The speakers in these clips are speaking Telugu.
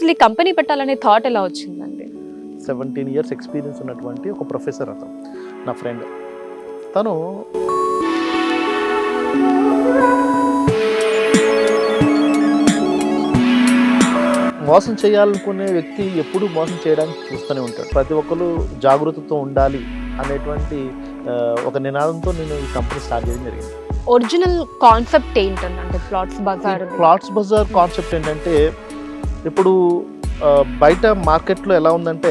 అసలు ఈ కంపెనీ పెట్టాలనే థాట్ ఎలా వచ్చిందండి? 17 ఇయర్స్ ఎక్స్పీరియన్స్ ఉన్నటువంటి ఒక ప్రొఫెసర్ అతను నా ఫ్రెండ్. తను మోసం చేయాలనుకునే వ్యక్తి ఎప్పుడూ మోసం చేయడానికి చూస్తూనే ఉంటాడు. ప్రతి ఒక్కరు జాగృతితో ఉండాలి అనేటువంటి ఒక నినాదంతో నేను ఈ కంపెనీ స్టార్ట్ చేయడం జరిగింది. ఒరిజినల్ కాన్సెప్ట్ ఏంటండి? అంటే ప్లాట్స్ బజార్ కాన్సెప్ట్ ఏంటంటే, ఇప్పుడు బయట మార్కెట్లో ఎలా ఉందంటే,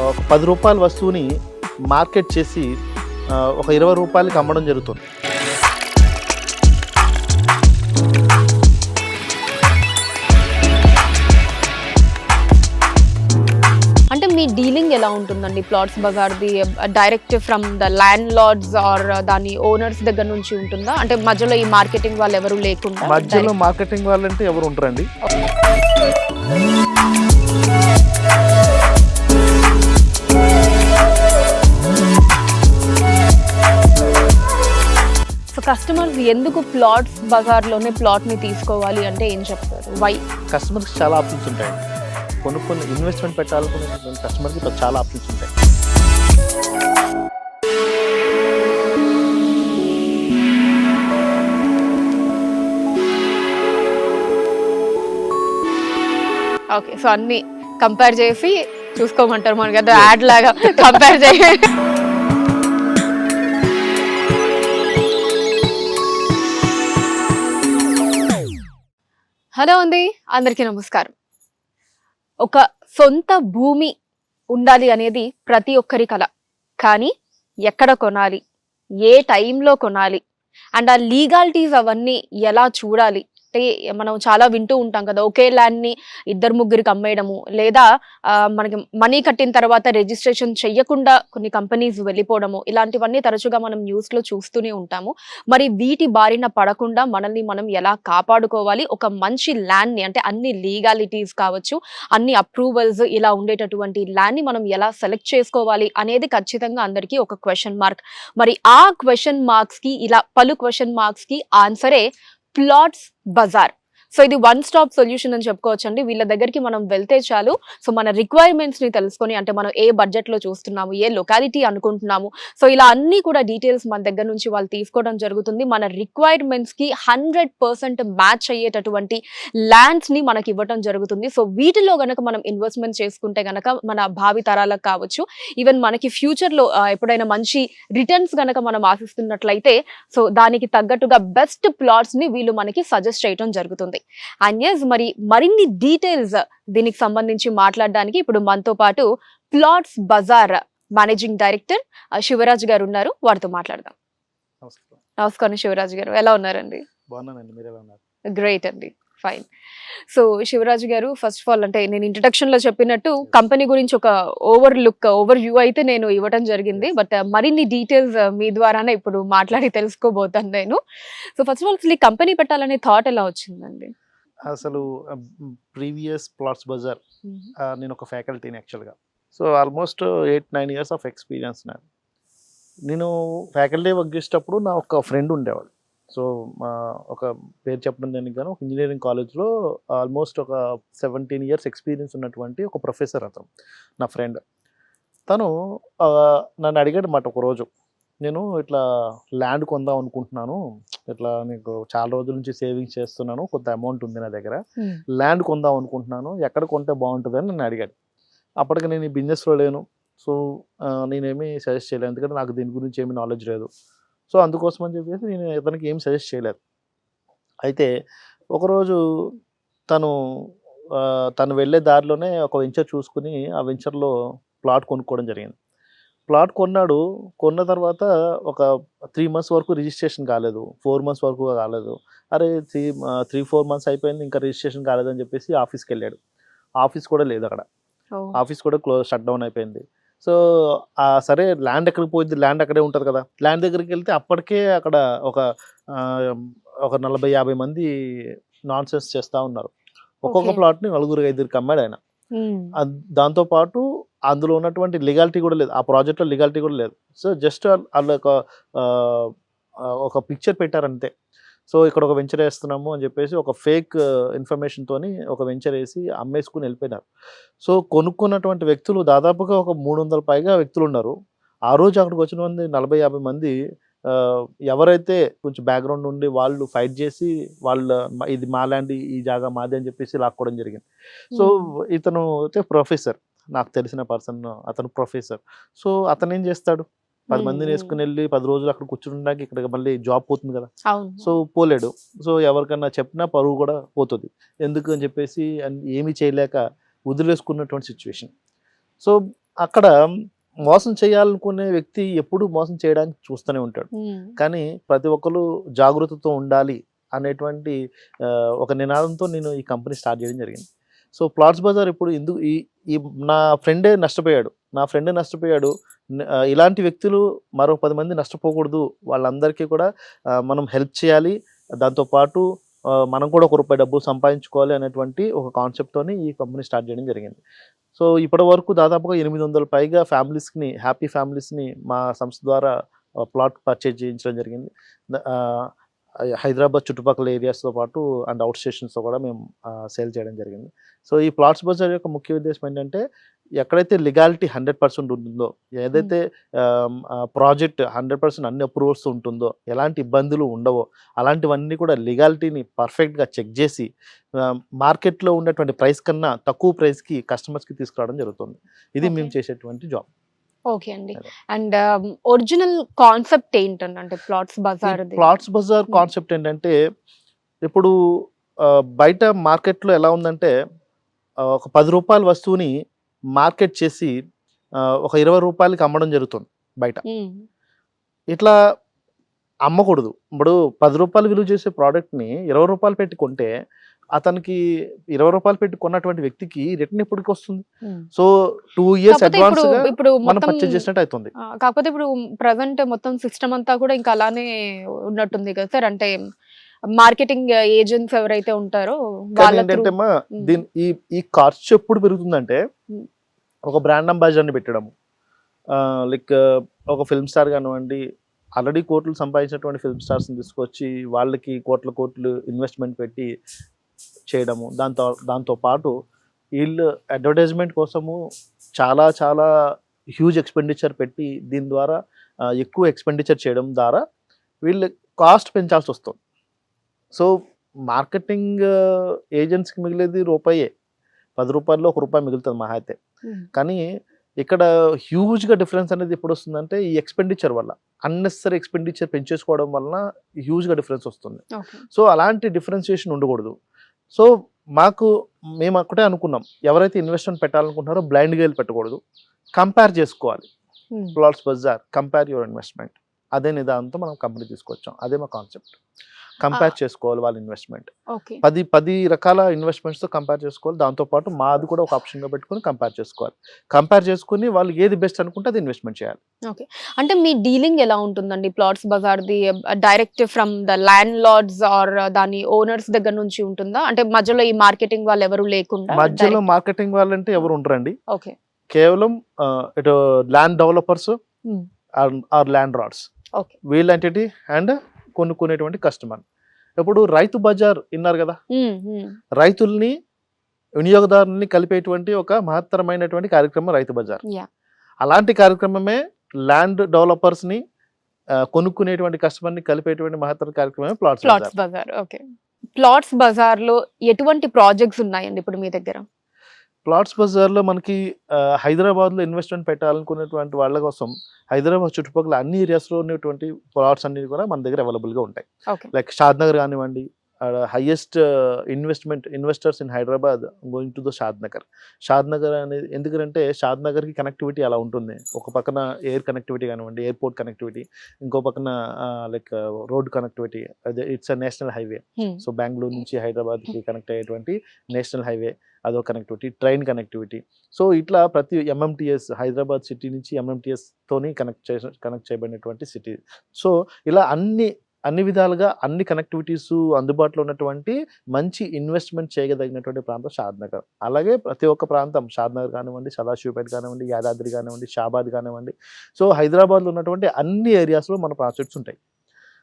ఒక 10 రూపాయల వస్తువుని మార్కెట్ చేసి ఒక 20 రూపాయలకి అమ్మడం జరుగుతుంది. అంటే మీ డీలింగ్ ఎలా ఉంటుందండి ప్లాట్స్ బజార్ది? Direct from the landlords or దాని ఓనర్స్ దగ్గర నుంచి ఉంటుందా? అంటే మధ్యలో ఈ మార్కెటింగ్ వాళ్ళు ఎవరు లేకుండా? మధ్యలో మార్కెటింగ్ వాళ్ళంటే ఎవరు ఉంటారండి. సో కస్టమర్స్ ఎందుకు ప్లాట్స్ బజార్లోనే ప్లాట్ని తీసుకోవాలి అంటే ఏం చెప్తారు? వై? కస్టమర్స్కి చాలా ఆప్షన్స్ ఉంటాయి. కొన్ని ఇన్వెస్ట్మెంట్ పెట్టాలనుకునే కస్టమర్కి చాలా ఆప్షన్స్ ఉంటాయి. ఓకే, సో అన్ని కంపేర్ చేసి చూసుకోమంటారు మనకి, కదా యాడ్ లాగా కంపేర్ చేసి. హలో అండి, అందరికీ నమస్కారం. ఒక సొంత భూమి ఉండాలి అనేది ప్రతి ఒక్కరి కల. కానీ ఎక్కడ కొనాలి, ఏ టైంలో కొనాలి, అండ్ ఆ లీగాలిటీస్ అవన్నీ ఎలా చూడాలి? అంటే మనం చాలా వింటూ ఉంటాం కదా, ఒకే ల్యాండ్ని 2-3కి అమ్మేయడము, లేదా మనకి మనీ కట్టిన తర్వాత రిజిస్ట్రేషన్ చెయ్యకుండా కొన్ని కంపెనీస్ వెళ్ళిపోవడము, ఇలాంటివన్నీ తరచుగా మనం న్యూస్లో చూస్తూనే ఉంటాము. మరి వీటి బారిన పడకుండా మనల్ని మనం ఎలా కాపాడుకోవాలి? ఒక మంచి ల్యాండ్ని, అంటే అన్ని లీగాలిటీస్ కావచ్చు, అన్ని అప్రూవల్స్ ఇలా ఉండేటటువంటి ల్యాండ్ని మనం ఎలా సెలెక్ట్ చేసుకోవాలి అనేది ఖచ్చితంగా అందరికీ ఒక క్వశ్చన్ మార్క్. మరి ఆ క్వశ్చన్ మార్క్స్కి, ఇలా పలు క్వశ్చన్ మార్క్స్కి ఆన్సరే ప్లాట్స్ బజార్. సో ఇది వన్ స్టాప్ సొల్యూషన్ అని చెప్పుకోవచ్చండి. వీళ్ళ దగ్గరికి మనం వెళ్తే చాలు, సో మన రిక్వైర్మెంట్స్ని తెలుసుకొని, అంటే మనం ఏ బడ్జెట్లో చూస్తున్నాము, ఏ లొకాలిటీ అనుకుంటున్నాము, సో ఇలా అన్నీ కూడా డీటెయిల్స్ మన దగ్గర నుంచి వాళ్ళు తీసుకోవడం జరుగుతుంది. మన రిక్వైర్మెంట్స్కి 100% మ్యాచ్ అయ్యేటటువంటి ల్యాండ్స్ని మనకి ఇవ్వడం జరుగుతుంది. సో వీటిలో గనక మనం ఇన్వెస్ట్మెంట్ చేసుకుంటే గనక మన భావి తరాలకు కావచ్చు, ఈవెన్ మనకి ఫ్యూచర్లో ఎప్పుడైనా మంచి రిటర్న్స్ గనక మనం ఆశిస్తున్నట్లయితే, సో దానికి తగ్గట్టుగా బెస్ట్ ప్లాట్స్ని వీళ్ళు మనకి సజెస్ట్ చేయడం జరుగుతుంది. అండ్ ఎస్, మరిన్ని డీటెయిల్స్ దీనికి సంబంధించి మాట్లాడడానికి ఇప్పుడు మనతో పాటు plots bazaar managing director Shivraj garu ఉన్నారు. వారితో మాట్లాడదాం. నమస్కారం శివరాజ్ గారు, ఎలా ఉన్నారండి? బాగున్నానండి, మీరు ఎలా ఉన్నారు? గ్రేట్ అండి, ఫైన్. సో శివరాజ్ గారు, ఫస్ట్ ఆఫ్ ఆల్ అంటే నేను ఇంట్రడక్షన్ లో చెప్పినట్టు కంపెనీ గురించి ఒక ఓవర్ వ్యూ అయితే నేను ఇవ్వడం జరిగింది. బట్ మరిన్ని డీటెయిల్స్ మీ ద్వారానే ఇప్పుడు మాట్లాడి తెలుసుకోబోతాను నేను. సో ఫస్ట్ ఆఫ్ ఆల్ అసలు ఈ కంపెనీ పెట్టాలనే థాట్ ఎలా వచ్చిందండి? అసలు ప్రీవియస్ ప్లాట్స్ బజార్, నేను ఒక ఫ్యాకల్టీని యాక్చువల్గా. So almost 8-9 years of experience నాది. నేను ఫ్యాకల్టీ వర్క్ చేసేటప్పుడు నా ఒక ఫ్రెండ్ ఉండేవాడు. సో ఒక పేరు చెప్పడం దానికి గాను, ఒక ఇంజనీరింగ్ కాలేజ్లో ఆల్మోస్ట్ ఒక 17 ఇయర్స్ ఎక్స్పీరియన్స్ ఉన్నటువంటి ఒక ప్రొఫెసర్ అతను నా ఫ్రెండ్. తను నన్ను అడిగాడు మాట ఒకరోజు, నేను ఇట్లా ల్యాండ్ కొందాం అనుకుంటున్నాను, ఇట్లా నీకు చాలా రోజుల నుంచి సేవింగ్స్ చేస్తున్నాను, కొంత అమౌంట్ ఉంది నా దగ్గర, ల్యాండ్ కొందాం అనుకుంటున్నాను, ఎక్కడ కొంటే బాగుంటుంది అని నన్ను అడిగాడు. అప్పటికి నేను ఈ బిజినెస్లో లేను, సో నేనేమి సజెస్ట్ చేయలేదు, ఎందుకంటే నాకు దీని గురించి ఏమీ నాలెడ్జ్ లేదు. సో అందుకోసం అని చెప్పేసి నేను ఇతనికి ఏం సజెస్ట్ చేయలేదు. అయితే ఒకరోజు తను వెళ్ళే దారిలోనే ఒక వెంచర్ చూసుకుని ఆ వెంచర్లో ప్లాట్ కొనుక్కోవడం జరిగింది. ప్లాట్ కొన్న తర్వాత ఒక 3 months వరకు రిజిస్ట్రేషన్ కాలేదు, 4 months వరకు కాలేదు. అరే 3-4 months అయిపోయింది, ఇంకా రిజిస్ట్రేషన్ కాలేదని చెప్పేసి ఆఫీస్కి వెళ్ళాడు. ఆఫీస్ కూడా లేదు అక్కడ, ఆఫీస్ కూడా షట్ డౌన్ అయిపోయింది. సో సరే ల్యాండ్ ఎక్కడికి పోయింది, ల్యాండ్ అక్కడే ఉంటుంది కదా. ల్యాండ్ దగ్గరికి వెళ్తే అప్పటికే అక్కడ ఒక 40-50 మంది నాన్ సెన్స్ చేస్తూ ఉన్నారు. ఒక్కొక్క ప్లాట్ని 4-5కి అమ్మాడు ఆయన. దాంతోపాటు అందులో ఉన్నటువంటి లీగాలిటీ కూడా లేదు, ఆ ప్రాజెక్ట్లో లీగాలిటీ కూడా లేదు. సో జస్ట్ వాళ్ళు ఒక పిక్చర్ పెట్టారంతే. సో ఇక్కడ ఒక వెంచర్ వేస్తున్నాము అని చెప్పేసి ఒక ఫేక్ ఇన్ఫర్మేషన్తోని ఒక వెంచర్ వేసి అమ్మేసుకుని వెళ్ళిపోయినారు. సో కొనుక్కున్నటువంటి వ్యక్తులు దాదాపుగా ఒక 300 పైగా వ్యక్తులు ఉన్నారు. ఆ రోజు అక్కడికి వచ్చిన మంది 40-50 మంది ఎవరైతే కొంచెం బ్యాక్గ్రౌండ్ ఉండి వాళ్ళు ఫైట్ చేసి ఇది మా ల్యాండ్, ఈ జాగా మాది అని చెప్పేసి లాక్కోవడం జరిగింది. సో ఇతను అయితే ప్రొఫెసర్, నాకు తెలిసిన పర్సన్, అతను ప్రొఫెసర్. సో అతను ఏం చేస్తాడు, 10 మందిని వేసుకుని వెళ్ళి 10 రోజులు అక్కడ కూర్చుండడానికి ఇక్కడ మళ్ళీ జాబ్ పోతుంది కదా. సో పోలేడు. సో ఎవరికన్నా చెప్పినా పరువు కూడా పోతుంది. ఎందుకు అని చెప్పేసి ఏమీ చేయలేక వదిలేసుకున్నటువంటి సిచ్యువేషన్. సో అక్కడ మోసం చేయాలనుకునే వ్యక్తి ఎప్పుడు మోసం చేయడానికి చూస్తూనే ఉంటాడు. కానీ ప్రతి ఒక్కరు జాగృతతో ఉండాలి అనేటువంటి ఒక నినాదంతో నేను ఈ కంపెనీ స్టార్ట్ చేయడం జరిగింది. సో ప్లాట్స్ బజార్ ఇప్పుడు ఎందుకు ఈ నా ఫ్రెండే నష్టపోయాడు. ఇలాంటి వ్యక్తులు మరో 10 మంది నష్టపోకూడదు, వాళ్ళందరికీ కూడా మనం హెల్ప్ చేయాలి, దాంతోపాటు మనం కూడా ₹1 డబ్బు సంపాదించుకోవాలి అనేటువంటి ఒక కాన్సెప్ట్తోని ఈ కంపెనీ స్టార్ట్ చేయడం జరిగింది. సో ఇప్పటి వరకు దాదాపుగా 800 పైగా ఫ్యామిలీస్ని, హ్యాపీ ఫ్యామిలీస్ని మా సంస్థ ద్వారా ప్లాట్ పర్చేజ్ చేయించడం జరిగింది. హైదరాబాద్ చుట్టుపక్కల ఏరియాస్తో పాటు అండ్ అవుట్ స్టేషన్స్తో కూడా మేము సేల్ చేయడం జరిగింది. సో ఈ ప్లాట్స్ బజార్ యొక్క ముఖ్య ఉద్దేశం ఏంటంటే, ఎక్కడైతే లీగాలిటీ 100% ఉంటుందో, ఏదైతే ప్రాజెక్ట్ 100% అన్ని అప్రూవల్స్ ఉంటుందో, ఎలాంటి ఇబ్బందులు ఉండవో, అలాంటివన్నీ కూడా లీగాలిటీని పర్ఫెక్ట్గా చెక్ చేసి మార్కెట్లో ఉన్నటువంటి ప్రైస్ కన్నా తక్కువ ప్రైస్కి కస్టమర్స్కి తీసుకురావడం జరుగుతుంది. ఇది మేము చేసేటువంటి జాబ్. ఓకే అండి. అండ్ ఒరిజినల్ కాన్సెప్ట్ ఏంటండి, అంటే ప్లాట్స్ బజార్ కాన్సెప్ట్ ఏంటంటే, ఇప్పుడు బయట మార్కెట్లో ఎలా ఉందంటే, ఒక ₹10 వస్తువుని మార్కెట్ చేసి ఒక ₹20కి అమ్మడం జరుగుతుంది బయట. ఇట్లా అమ్మకూడదు. ఇప్పుడు ₹10 విలువ చేసే ప్రోడక్ట్ని ₹20 పెట్టి కొంటే అతనికి ₹20 పెట్టి కొన్నటువంటి వ్యక్తికి రిటర్న్ ఎప్పటికి వస్తుంది? సో 2 years అడ్వాన్స్ ఇప్పుడు మనం పర్చేజ్ చేసినట్టు అవుతుంది. కాకపోతే ఇప్పుడు ప్రెసెంట్ మొత్తం సిస్టమ్ అంతా కూడా ఇంకా అలానే ఉన్నట్టుంది కదా సార్. అంటే మార్కెటింగ్ ఏజెంట్స్ ఎవరైతే ఉంటారో వాళ్ళ ఏంటంటే ఈ ఖర్చు ఎప్పుడు పెరుగుతుందంటే, ఒక బ్రాండ్ అంబాసిడర్ని పెట్టడము, లైక్ ఒక ఫిల్మ్ స్టార్ కానివ్వండి, ఆల్రెడీ కోట్లు సంపాదించినటువంటి ఫిల్మ్ స్టార్స్ని తీసుకొచ్చి వాళ్ళకి కోట్లు ఇన్వెస్ట్మెంట్ పెట్టి చేయడము, దాంతోపాటు వీళ్ళు అడ్వర్టైజ్మెంట్ కోసము చాలా చాలా హ్యూజ్ ఎక్స్పెండిచర్ పెట్టి దీని ద్వారా ఎక్కువ ఎక్స్పెండిచర్ చేయడం ద్వారా వీళ్ళు కాస్ట్ పెంచాల్సి వస్తుంది. సో మార్కెటింగ్ ఏజెంట్స్కి మిగిలేది రూపాయే, ₹10లో ₹1 మిగులుతుంది మహా అయితే. కానీ ఇక్కడ హ్యూజ్గా డిఫరెన్స్ అనేది ఎప్పుడు వస్తుందంటే, ఈ ఎక్స్పెండిచర్ వల్ల, అన్నెసరీ ఎక్స్పెండిచర్ పెంచేసుకోవడం వలన హ్యూజ్గా డిఫరెన్స్ వస్తుంది. సో అలాంటి డిఫరెన్షియేషన్ ఉండకూడదు. సో మేము ఒకటే అనుకున్నాం, ఎవరైతే ఇన్వెస్ట్మెంట్ పెట్టాలనుకుంటున్నారో బ్లైండ్గా వెళ్ళి పెట్టకూడదు, కంపేర్ చేసుకోవాలి. Plots bazaar compare your investment, అదే నిదానంతో మనం కంపెనీ తీసుకొచ్చాం. అదే మా కాన్సెప్ట్. కంపేర్ చేసుకోవాలి వాళ్ళ ఇన్వెస్ట్మెంట్, 10 రకాల ఇన్వెస్ట్మెంట్స్తో కంపేర్ చేసుకోవాలి. దాంతోపాటు మాది కూడా ఒక ఆప్షన్గా పెట్టుకుని కంపేర్ చేసుకుని వాళ్ళు ఏది బెస్ట్ అనుకుంటే అది ఇన్వెస్ట్మెంట్ చేయాలి. ఓకే. అంటే మీ డీలింగ్ ఎలా ఉంటుందండి ప్లాట్స్ బజార్ది? Direct from the landlords or దాని ఓనర్స్ దగ్గర నుంచి ఉంటుందా? అంటే మధ్యలో ఈ మార్కెటింగ్ వాళ్ళు ఎవరు లేకుండా? మధ్యలో మార్కెటింగ్ వాళ్ళంటే ఎవరు ఉండరండి. ఓకే. కేవలం ఇటు land developers or landlords, వీళ్ళ ఎంటిటీ అండ్ కొనుక్కునేటువంటి కస్టమర్. ఇప్పుడు రైతు బజార్ విన్నారు కదా, రైతుల్ని వినియోగదారుల్ని కలిపేటువంటి ఒక మహత్తరమైనటువంటి కార్యక్రమం రైతు బజార్. అలాంటి కార్యక్రమమే ల్యాండ్ డెవలపర్స్ ని కొనుక్కునేటువంటి కస్టమర్ ని కలిపేటువంటి మహత్తర కార్యక్రమమే plots bazaar. Okay. Plots bazaar లో ఎటువంటి ప్రాజెక్ట్స్ ఉన్నాయండి ఇప్పుడు మీ దగ్గర? ప్లాట్స్ బజార్లో మనకి హైదరాబాద్లో ఇన్వెస్ట్మెంట్ పెట్టాలనుకునేటువంటి వాళ్ళ కోసం హైదరాబాద్ చుట్టుపక్కల అన్ని ఏరియాస్లో ఉన్నటువంటి ప్లాట్స్ అన్ని కూడా మన దగ్గర అవైలబుల్గా ఉంటాయి. లైక్ షాద్ నగర్ కానివ్వండి, highest investors in Hyderabad going to the Shadnagar అనేది. ఎందుకంటే షాద్ నగర్కి కనెక్టివిటీ అలా ఉంటుంది. ఒక పక్కన ఎయిర్ కనెక్టివిటీ కానివ్వండి, ఎయిర్పోర్ట్ కనెక్టివిటీ, ఇంకో పక్కన లైక్ రోడ్ కనెక్టివిటీ. అదే it's a national highway. So Bengaluru నుంచి హైదరాబాద్కి కనెక్ట్ అయ్యేటువంటి నేషనల్ హైవే, అదో కనెక్టివిటీ, ట్రైన్ కనెక్టివిటీ. సో ఇట్లా ప్రతి ఎంఎంటీఎస్, హైదరాబాద్ సిటీ నుంచి ఎంఎంటీఎస్తోని కనెక్ట్ చేయబడినటువంటి సిటీ. సో ఇలా అన్ని విధాలుగా అన్ని కనెక్టివిటీస్ అందుబాటులో ఉన్నటువంటి మంచి ఇన్వెస్ట్మెంట్ చేయగలిగినటువంటి ప్రాంతం షాద్ నగర్. అలాగే ప్రతి ఒక్క ప్రాంతం, షాద్ నగర్ కానివ్వండి, సదాశివపేట కానివ్వండి, యాదాద్రి కానివ్వండి, షాబాద్ కానివ్వండి, సో హైదరాబాద్లో ఉన్నటువంటి అన్ని ఏరియాస్లో మన ప్రాజెక్ట్స్ ఉంటాయి.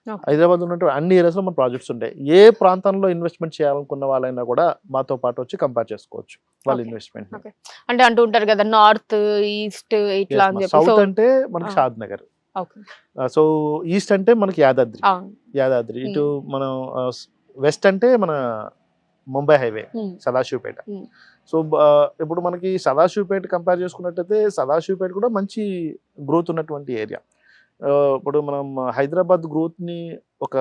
Okay. హైదరాబాద్ ఉన్నటువంటి అన్ని ఏరియాస్లో మన ప్రాజెక్ట్స్ ఉంటాయి. ఏ ప్రాంతంలో ఇన్వెస్ట్మెంట్ చేయాలనుకున్న వాళ్ళైనా కూడా మాతో పాటు వచ్చి కంపేర్ చేసుకోవచ్చు వాళ్ళ Okay. ఇన్వెస్ట్మెంట్. Okay. అంటే అంటూ ఉంటారు కదా నార్త్ ఈస్ట్ ఇట్లా అని చెప్పి. సౌత్ సో అంటే మనకి Shadnagar, okay. So east అంటే మనకి యాదాద్రి, అవును. ఇటు మనం వెస్ట్ అంటే మన Mumbai highway Hmm. Sadashivpet. Hmm. So ఇప్పుడు మనకి సదాశివపేట కంపేర్ చేసుకున్నట్టయితే సదాశివపేట కూడా మంచి గ్రోత్ ఉన్నటువంటి ఏరియా. ఇప్పుడు మనం హైదరాబాద్ గ్రోత్ని ఒక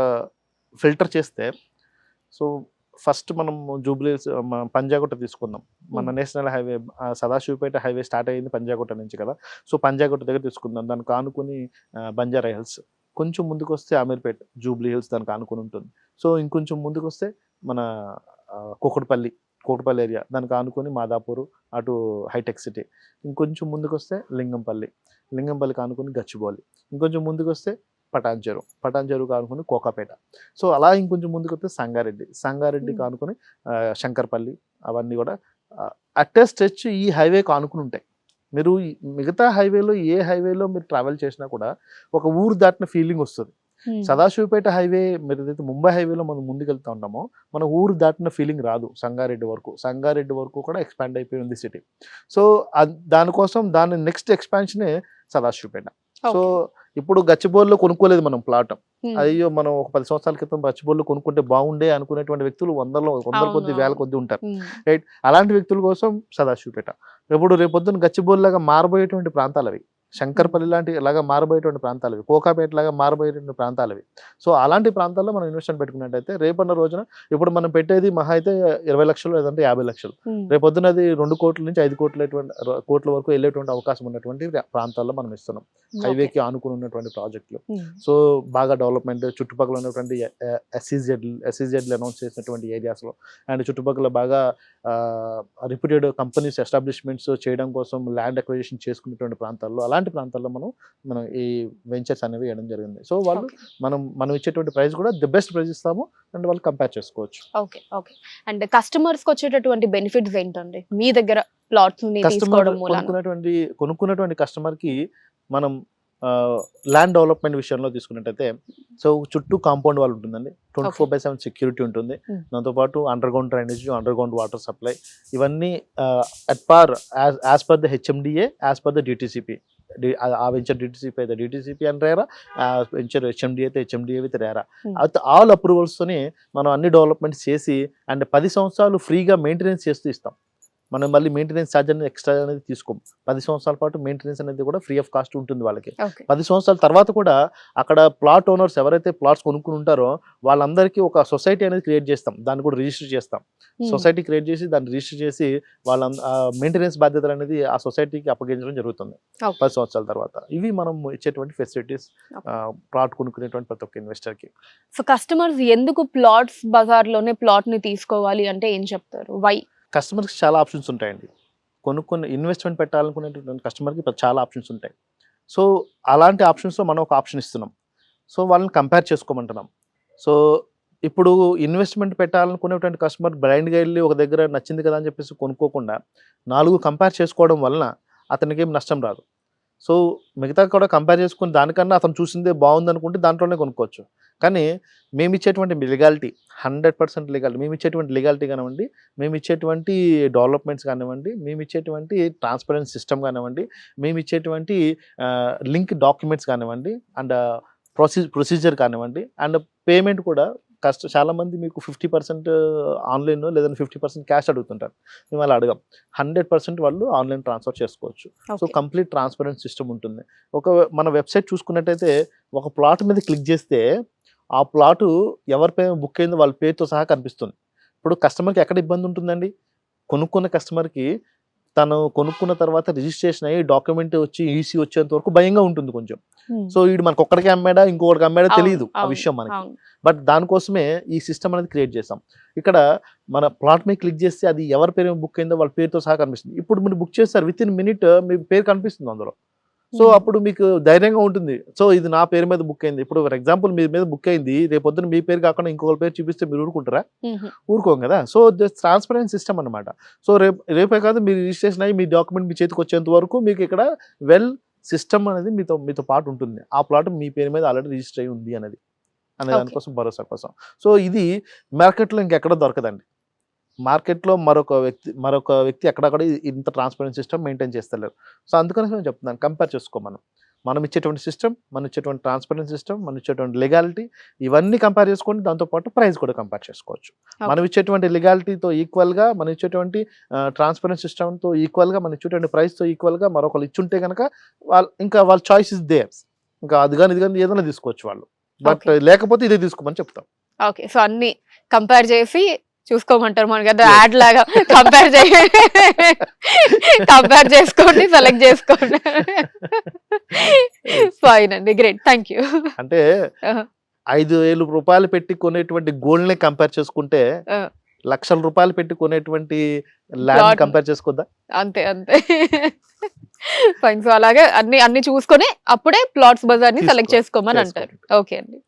ఫిల్టర్ చేస్తే, సో ఫస్ట్ మనం జూబ్లీహిల్స్ పంజాగుట్ట తీసుకుందాం. మన national highway Sadashivpet highway start అయ్యింది పంజాగుట్ట నుంచి కదా. సో పంజాగుట్ట దగ్గర తీసుకుందాం, దానికి ఆనుకుని బంజారా హిల్స్, కొంచెం ముందుకు వస్తే అమీర్పేట, జూబ్లీ హిల్స్ దానికి ఆనుకుని ఉంటుంది. సో ఇంకొంచెం ముందుకు వస్తే మన కూకట్పల్లి ఏరియా, దానికి ఆనుకొని మాదాపూర్, అటు హైటెక్ సిటీ. ఇంకొంచెం ముందుకు వస్తే లింగంపల్లికి ఆనుకొని గచ్చిబౌలి. ఇంకొంచెం ముందుకు వస్తే పటాన్ చెరువుకి ఆనుకొని కోకాపేట. సో అలా ఇంకొంచెం ముందుకు వస్తే సంగారెడ్డికి ఆనుకొని శంకర్పల్లి. అవన్నీ కూడా అట్ స్ట్రెచ్ ఈ హైవేకి ఆనుకుని ఉంటాయి. మీరు మిగతా హైవేలో ఏ హైవేలో మీరు ట్రావెల్ చేసినా కూడా ఒక ఊరు దాటిన ఫీలింగ్ వస్తుంది. సదాశివపేట హైవే మీరు ఏదైతే ముంబై హైవేలో మనం ముందుకెళ్తా ఉంటామో మన ఊరు దాటిన ఫీలింగ్ రాదు. సంగారెడ్డి వరకు కూడా ఎక్స్పాండ్ అయిపోయి ఉంది సిటీ. సో దానికోసం దాని నెక్స్ట్ ఎక్స్పాన్షనే సదాశివపేట. సో ఇప్పుడు గచ్చిబౌలిలో కొనుక్కోలేదు మనం ప్లాట్, అయ్యో మనం ఒక 10 సంవత్సరాల క్రితం గచ్చిబౌలిలో కొనుక్కుంటే బాగుండే అనుకునేటువంటి వ్యక్తులు వందల కొద్ది వేల కొద్ది ఉంటారు, రైట్? అలాంటి వ్యక్తుల కోసం సదాశివపేట. ఇప్పుడు రేపొద్దున గచ్చిబౌలి లాగా మారబోయేటువంటి ప్రాంతాలు అవి, శంకర్పల్లి లాంటి లాగా మారబోయేటువంటి ప్రాంతాలు అవి, కోకాపేట లాగా మారబోయేటువంటి ప్రాంతాలు అవి. సో అలాంటి ప్రాంతాల్లో మనం ఇన్వెస్ట్మెంట్ పెట్టుకున్నట్టయితే రేపన్న రోజున ఇప్పుడు మనం పెట్టేది మహా అయితే 20 లక్షలు లేదంటే 50 లక్షలు, రేపొద్దున అది 2 కోట్ల నుంచి 5 కోట్ల వరకు వెళ్ళేటువంటి అవకాశం ఉన్నటువంటి ప్రాంతాల్లో మనం ఇస్తున్నాం. హైవేకి ఆనుకుని ఉన్నటువంటి ప్రాజెక్టులు. సో బాగా డెవలప్మెంట్, చుట్టుపక్కల ఉన్నటువంటి ఎస్ఈజెడ్లు అనౌన్స్ చేసినటువంటి ఏరియాస్లో అండ్ చుట్టుపక్కల బాగా రిప్యూటెడ్ కంపెనీస్ ఎస్టాబ్లిష్మెంట్స్ చేయడం కోసం ల్యాండ్ అక్విజిషన్ చేసుకునేటువంటి ప్రాంతాల్లో, అలాంటి ప్రాంతాల్లో మనం ఈ వెంచర్స్ అనేవి వేయడం జరిగింది. సో వాళ్ళు మనం ఇచ్చేటువంటి ప్రైస్ కూడా ది బెస్ట్ ప్రైస్ ఇస్తాము అండ్ వాళ్ళు కంపేర్ చేసుకోవచ్చు. ఓకే. అండ్ కస్టమర్స్కి వచ్చేటటువంటి బెనిఫిట్స్ ఏంటండి మీ దగ్గర ప్లాట్స్ కొనుక్కున్నటువంటి కస్టమర్కి మనం ల్యాండ్ డెవలప్మెంట్ విషయంలో తీసుకున్నట్టయితే, సో చుట్టూ కాంపౌండ్ వాల్ ఉంటుందండి, 24/7 సెక్యూరిటీ ఉంటుంది. దాంతోపాటు underground drainage, underground water supply, ఇవన్నీ at par as per the HMDA, as per the DTCP. ఆ వెంచర్ డిటిసిపి అయితే డిటిసిపి అని రేరా, వెంచర్ హెచ్ఎండి అయితే హెచ్ఎండిఏ విత్ రేరా. ఆల్ అప్రూవల్స్తోని మనం అన్ని డెవలప్మెంట్స్ చేసి అండ్ 10 సంవత్సరాలు ఫ్రీగా మెయింటెనెన్స్ చేస్తూ ఇస్తాం. మనం మళ్ళీ మెయింటెనెన్స్ ఛార్జ్ అనేది ఎక్స్ట్రా అనేది తీసుకోం. 10 సంవత్సరాల పాటు మెయింటెనెన్స్ అనేది కూడా ఫ్రీ ఆఫ్ కాస్ట్ ఉంటుంది వాళ్ళకి. 10 సంవత్సరాల తర్వాత కూడా అక్కడ ప్లాట్ ఓనర్స్ ఎవరైతే ప్లాట్స్ కొనుక్కుని ఉంటారో వాళ్ళందరికీ ఒక సొసైటీ అనేది క్రియేట్ చేస్తాం, దాన్ని కూడా రిజిస్టర్ చేస్తాం. సొసైటీ క్రియేట్ చేసి దాన్ని రిజిస్టర్ చేసి వాళ్ళ మెయింటెనెన్స్ బాధ్యతలు అనేది ఆ సొసైటీకి అప్పగించడం జరుగుతుంది 10 సంవత్సరాల తర్వాత. ఇవి మనం ఇచ్చేటువంటి ఫెసిలిటీస్ ప్లాట్ కొనుక్కునేటువంటి ప్రతి ఒక్క ఇన్వెస్టర్కి. సో కస్టమర్స్ ఎందుకు ప్లాట్స్ బజార్లోనే ప్లాట్ని తీసుకోవాలి అంటే ఏం చెప్తారు? వై? కస్టమర్కి చాలా ఆప్షన్స్ ఉంటాయండి. కొనుక్కొని ఇన్వెస్ట్మెంట్ పెట్టాలనుకునేటువంటి కస్టమర్కి చాలా ఆప్షన్స్ ఉంటాయి. సో అలాంటి ఆప్షన్స్లో మనం ఒక ఆప్షన్ ఇస్తున్నాం. సో వాళ్ళని కంపేర్ చేసుకోమంటున్నాం. సో ఇప్పుడు ఇన్వెస్ట్మెంట్ పెట్టాలనుకునేటువంటి కస్టమర్ బ్లైండ్గా వెళ్ళి ఒక దగ్గర నచ్చింది కదా అని చెప్పేసి కొనుక్కోకుండా 4 కంపేర్ చేసుకోవడం వలన అతనికి ఏం నష్టం రాదు. సో మిగతా కూడా కంపేర్ చేసుకుని దానికన్నా అతను చూసిందే బాగుంది అనుకుంటే దాంట్లోనే కొనుక్కోవచ్చు. కానీ మేము ఇచ్చేటువంటి లీగాలిటీ 100% లీగాలిటీ, మేము ఇచ్చేటువంటి లీగాలిటీ కానివ్వండి, మేము ఇచ్చేటువంటి డెవలప్మెంట్స్ కానివ్వండి, మేము ఇచ్చేటువంటి ట్రాన్స్పరెన్సీ సిస్టమ్ కానివ్వండి, మేము ఇచ్చేటువంటి లింక్ డాక్యుమెంట్స్ కానివ్వండి అండ్ ప్రొసీజర్ కానివ్వండి అండ్ పేమెంట్ కూడా చాలామంది మీకు 50% ఆన్లైన్ లేదంటే 50% క్యాష్ అడుగుతుంటారు. మేము అలా అడగం, 100% వాళ్ళు ఆన్లైన్ ట్రాన్స్ఫర్ చేసుకోవచ్చు. సో కంప్లీట్ ట్రాన్స్పరెంట్ సిస్టమ్ ఉంటుంది. మన వెబ్సైట్ చూసుకున్నట్టయితే ఒక ప్లాట్ మీద క్లిక్ చేస్తే ఆ ప్లాటు ఎవరి పేరు బుక్ అయిందో వాళ్ళ పేరుతో సహా కనిపిస్తుంది. ఇప్పుడు కస్టమర్కి ఎక్కడ ఇబ్బంది ఉంటుందండి? కొనుక్కున్న కస్టమర్కి తను కొనుక్కున్న తర్వాత రిజిస్ట్రేషన్ అయ్యి డాక్యుమెంట్ వచ్చి ఈసీ వచ్చేంత వరకు భయంగా ఉంటుంది కొంచెం. సో వీడు మనకు ఒక్కడికి అమ్మాడా ఇంకొకటికి అమ్మాడా తెలియదు ఆ విషయం మనకి. బట్ దానికోసమే ఈ సిస్టమ్ అనేది క్రియేట్ చేసాం. ఇక్కడ మన ప్లాట్ మీద క్లిక్ చేస్తే అది ఎవరి పేరు బుక్ అయిందో వాళ్ళ పేరుతో సహా కనిపిస్తుంది. ఇప్పుడు మీరు బుక్ చేస్తారు, విత్ ఇన్ మినిట్ మీ పేరు కనిపిస్తుంది అందులో. సో అప్పుడు మీకు ధైర్యంగా ఉంటుంది, సో ఇది నా పేరు మీద బుక్ అయింది. ఇప్పుడు ఫర్ ఎగ్జాంపుల్ మీ మీద బుక్ అయింది, రేపొద్దున మీ పేరు కాకుండా ఇంకొకరి పేరు చూపిస్తే మీరు ఊరుకుంటారా? ఊరుకోం కదా. సో ట్రాన్స్పరెంట్ సిస్టమ్ అనమాట. సో రేపే కాదు మీరు రిజిస్ట్రేషన్ అయ్యి మీ డాక్యుమెంట్ మీ చేతికి వచ్చేంత వరకు మీకు ఇక్కడ సిస్టమ్ అనేది మీతో పాటు ఉంటుంది. ఆ ప్లాట్ మీ పేరు మీద ఆల్రెడీ రిజిస్టర్ అయి ఉంది అనేది. అనే Okay. దానికోసం భరోసా కోసం. సో ఇది మార్కెట్లో ఇంకెక్కడ దొరకదండి. మార్కెట్లో మరొక వ్యక్తి ఎక్కడక్కడ ఇంత ట్రాన్స్పరెంట్ సిస్టమ్ మెయింటైన్ చేస్తలేరు. సో అందుకని నేను చెప్తున్నాను, కంపేర్ చేసుకో మనం ఇచ్చేటువంటి సిస్టమ్, మనం ఇచ్చేటువంటి ట్రాన్స్పరెంట్ సిస్టమ్, మనం ఇచ్చేటువంటి లీగాలిటీ, ఇవన్నీ కంపేర్ చేసుకోండి. దాంతోపాటు ప్రైస్ కూడా కంపేర్ చేసుకోవచ్చు. మనం ఇచ్చేటువంటి లీగాలిటీతో ఈక్వల్గా, మనం ఇచ్చేటువంటి ట్రాన్స్పరెంట్ సిస్టమ్తో ఈక్వల్గా, మనం ఇచ్చేటువంటి ప్రైస్తో ఈక్వల్గా మరొకరు ఇచ్చుంటే కనుక వాళ్ళ చాయిస్ ఇస్ దేర్స్. ఇంకా అది కానీ ఇది కానీ ఏదైనా తీసుకోవచ్చు వాళ్ళు. బట్ లేకపోతే ఇదే తీసుకోమని చెప్తాం. ఓకే, సో అన్ని కంపేర్ చేసి చూసుకోమంటారు. మనకి కదా యాడ్ లాగా కంపేర్ చేసుకోండి, సెలెక్ట్ చేసుకోండి. ఫైన్ అండి, గ్రేట్, థ్యాంక్ యూ. అంటే 5,000 రూపాయలు పెట్టి కొనేటువంటి గోల్డ్ నే కంపేర్ చేసుకుంటే లక్షల రూపాయలు పెట్టి కొనేటువంటి ల్యాండ్ కంపేర్ చేసుకోద్దా? అంతే అంతే. ఫైన్. సో అలాగే అన్ని చూసుకొని అప్పుడే ప్లాట్స్ బజార్ ని సెలెక్ట్ చేసుకోమని అంటారు. ఓకే అండి.